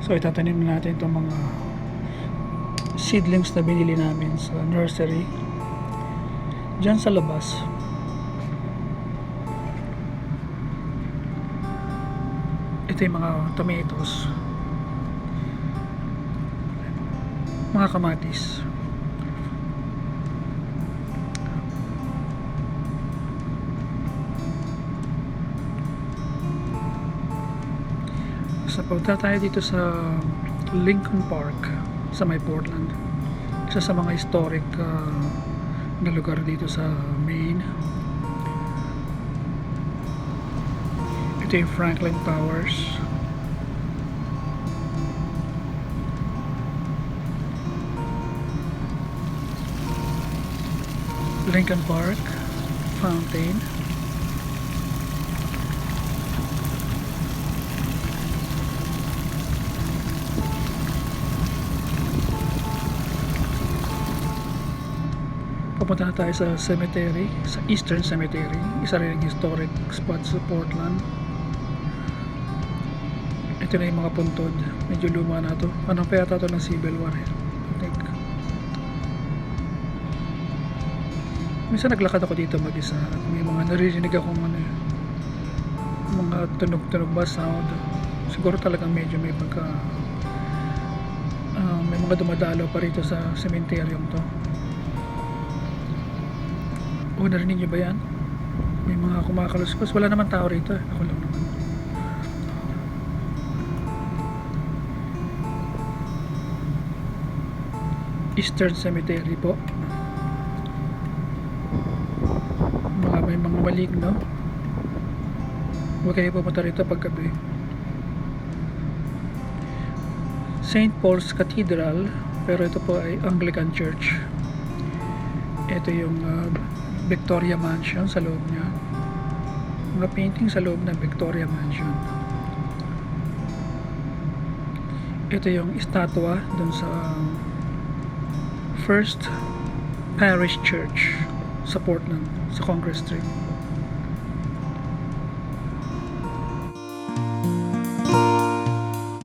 So itatanim natin itong mga seedlings na binili namin sa nursery dyan sa labas. Ito yung mga tomatoes, mga kamatis. Sa punta tayo dito sa Lincoln Park sa may Portland, isa sa mga historic na lugar dito sa Maine. Ito yung Franklin Towers. Lincoln Park Fountain. Pupunta na tayo sa cemetery, sa Eastern Cemetery, isa rin yung historic spot sa Portland. Ito na yung mga puntod, medyo luma na to. Anong pa yata to ng Civil War, I think. Minsan naglakad ako dito mag-isa at may mga naririnig akong mga tunog-tunog ba sound. Siguro talagang medyo may pagka may mga dumadalo pa rito sa cemeteryong to. O, narinig nyo ba yan? May mga kumakaluskos. Wala naman tao rito. Ako lang naman. Eastern Cemetery po. May mga maligno. Huwag kayo pumunta rito paggabi. St. Paul's Cathedral, pero ito po ay Anglican Church. Ito yung Victoria Mansion sa loob niya. Mga painting sa loob ng Victoria Mansion. Ito yung estatwa dun sa First Parish Church sa Portland, sa Congress Street.